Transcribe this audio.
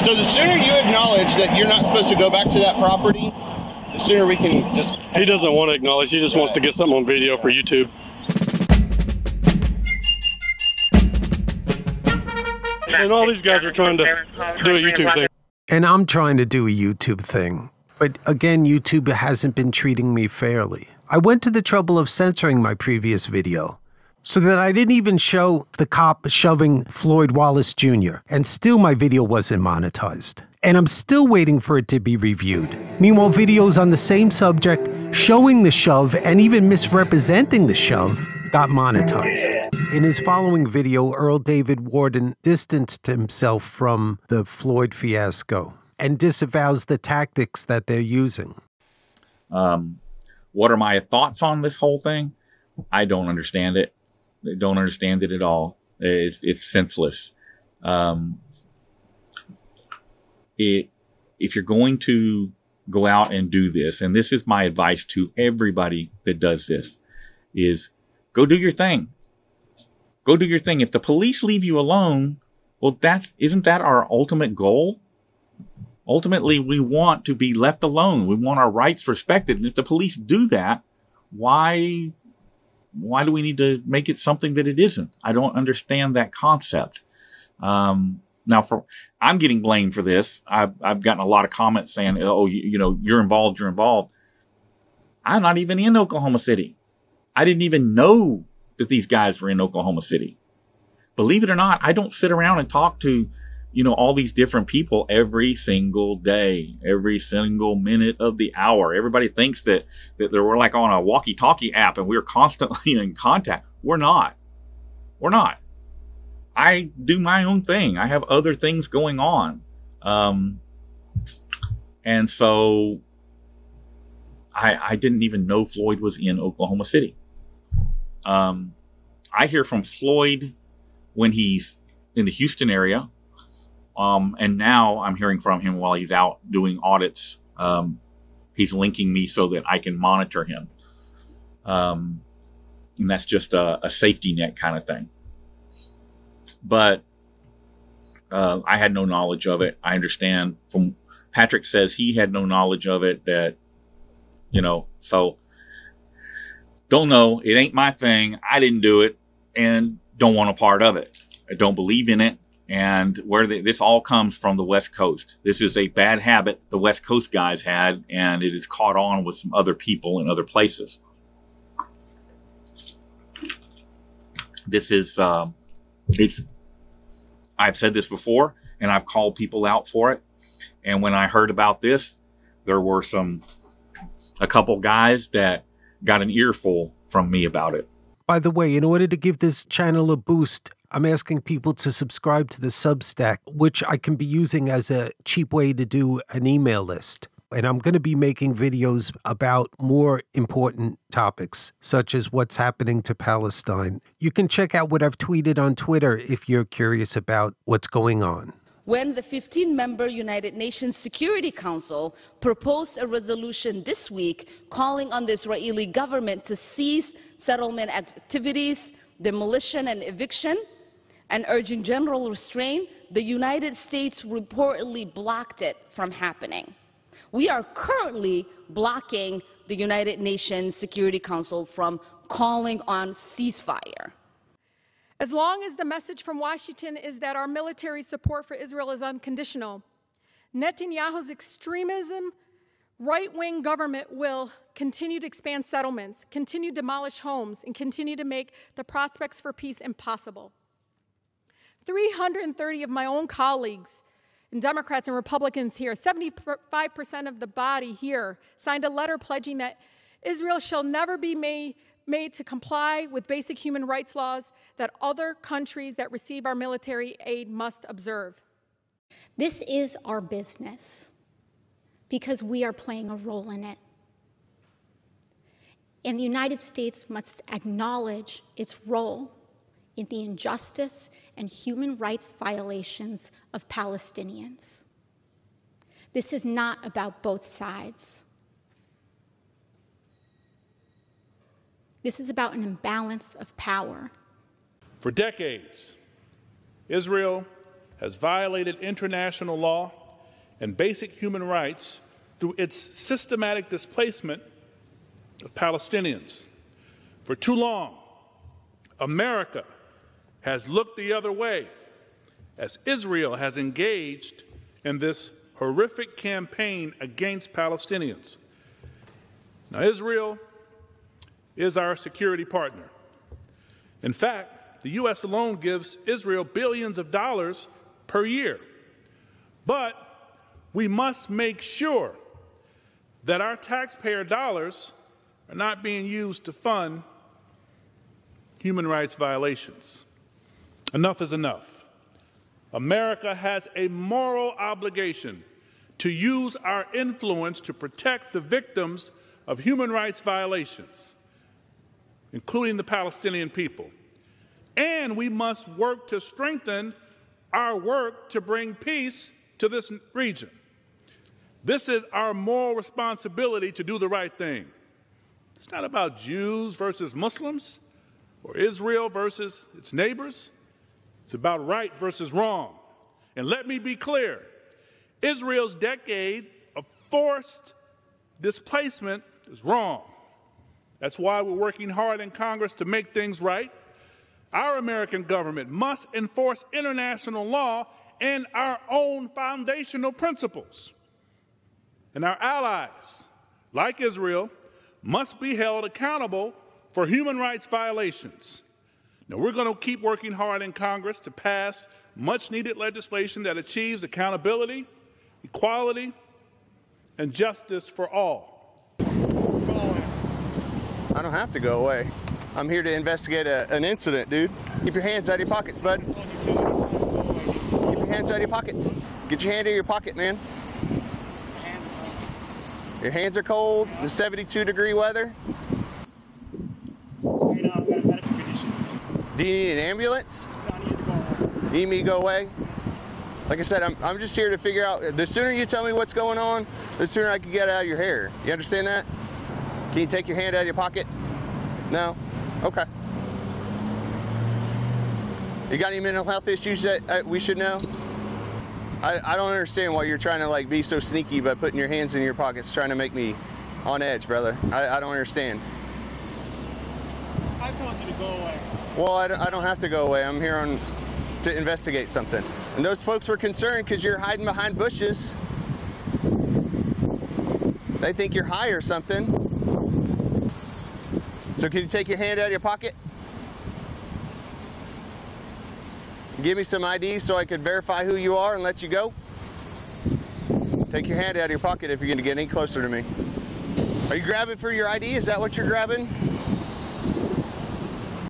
So the sooner you acknowledge that you're not supposed to go back to that property, the sooner we can just... He doesn't want to acknowledge. He just wants to get something on video for YouTube. And all these guys are trying to do a YouTube thing. And I'm trying to do a YouTube thing. But again, YouTube hasn't been treating me fairly. I went to the trouble of censoring my previous video so that I didn't even show the cop shoving Floyd Wallace Jr. And still my video wasn't monetized. And I'm still waiting for it to be reviewed. Meanwhile, videos on the same subject showing the shove and even misrepresenting the shove got monetized. In his following video, Earl David Worden distanced himself from the Floyd fiasco and disavows the tactics that they're using. What are my thoughts on this whole thing? I don't understand it. I don't understand it at all. It's senseless. If you're going to go out and do this, and this is my advice to everybody that does this, is go do your thing. Go do your thing. If the police leave you alone, well, isn't that our ultimate goal? Ultimately, we want to be left alone. We want our rights respected. And if the police do that, why do we need to make it something that it isn't? I don't understand that concept. Now, I'm getting blamed for this. I've gotten a lot of comments saying, "Oh, you're involved. You're involved." I'm not even in Oklahoma City. I didn't even know that these guys were in Oklahoma City. Believe it or not, I don't sit around and talk to, all these different people every single day, every single minute of the hour. Everybody thinks that we're like on a walkie-talkie app and we're constantly in contact. We're not. We're not. I do my own thing. I have other things going on. And so I didn't even know Floyd was in Oklahoma City. I hear from Floyd when he's in the Houston area. And now I'm hearing from him while he's out doing audits. He's linking me so that I can monitor him. And that's just a safety net kind of thing. But I had no knowledge of it. I understand from Patrick says he had no knowledge of it, that, so don't know. It ain't my thing. I didn't do it and don't want a part of it. I don't believe in it. And this all comes from the West Coast. This is a bad habit the West Coast guys had, and it has caught on with some other people in other places. This is, I've said this before, and I've called people out for it. And when I heard about this, there were a couple guys that got an earful from me about it. By the way, in order to give this channel a boost, I'm asking people to subscribe to the Substack, which I can be using as a cheap way to do an email list. And I'm going to be making videos about more important topics, such as what's happening to Palestine. You can check out what I've tweeted on Twitter if you're curious about what's going on. When the 15-member United Nations Security Council proposed a resolution this week calling on the Israeli government to cease settlement activities, demolition and eviction, and urging general restraint, the United States reportedly blocked it from happening. We are currently blocking the United Nations Security Council from calling on ceasefire. As long as the message from Washington is that our military support for Israel is unconditional, Netanyahu's extremism, right-wing government will continue to expand settlements, continue to demolish homes, and continue to make the prospects for peace impossible. 330 of my own colleagues, and Democrats and Republicans here, 75% of the body here, signed a letter pledging that Israel shall never be made to comply with basic human rights laws that other countries that receive our military aid must observe. This is our business because we are playing a role in it. And the United States must acknowledge its role in the injustice and human rights violations of Palestinians. This is not about both sides. This is about an imbalance of power. For decades, Israel has violated international law and basic human rights through its systematic displacement of Palestinians. For too long, America has looked the other way as Israel has engaged in this horrific campaign against Palestinians. Now, Israel is our security partner. In fact, the U.S. alone gives Israel billions of dollars per year. But we must make sure that our taxpayer dollars are not being used to fund human rights violations. Enough is enough. America has a moral obligation to use our influence to protect the victims of human rights violations, including the Palestinian people. And we must work to strengthen our work to bring peace to this region. This is our moral responsibility to do the right thing. It's not about Jews versus Muslims or Israel versus its neighbors. It's about right versus wrong. And let me be clear, Israel's decade of forced displacement is wrong. That's why we're working hard in Congress to make things right. Our American government must enforce international law and our own foundational principles. And our allies, like Israel, must be held accountable for human rights violations. Now, we're going to keep working hard in Congress to pass much-needed legislation that achieves accountability, equality, and justice for all. I don't have to go away. I'm here to investigate an incident, dude. Keep your hands out of your pockets, bud. Keep your hands out of your pockets. Get your hand in your pocket, man. Your hands are cold. The 72-degree weather. Do you need an ambulance? You need me to go away? Like I said, I'm just here to figure out, the sooner you tell me what's going on, the sooner I can get out of your hair. You understand that? Can you take your hand out of your pocket? No? Okay. You got any mental health issues that we should know? I don't understand why you're trying to like be so sneaky by putting your hands in your pockets, trying to make me on edge, brother. I don't understand. I told you to go away. Well, I don't have to go away. I'm here to investigate something. And those folks were concerned because you're hiding behind bushes. They think you're high or something. So can you take your hand out of your pocket? Give me some ID so I could verify who you are and let you go. Take your hand out of your pocket if you're going to get any closer to me. Are you grabbing for your ID? Is that what you're grabbing?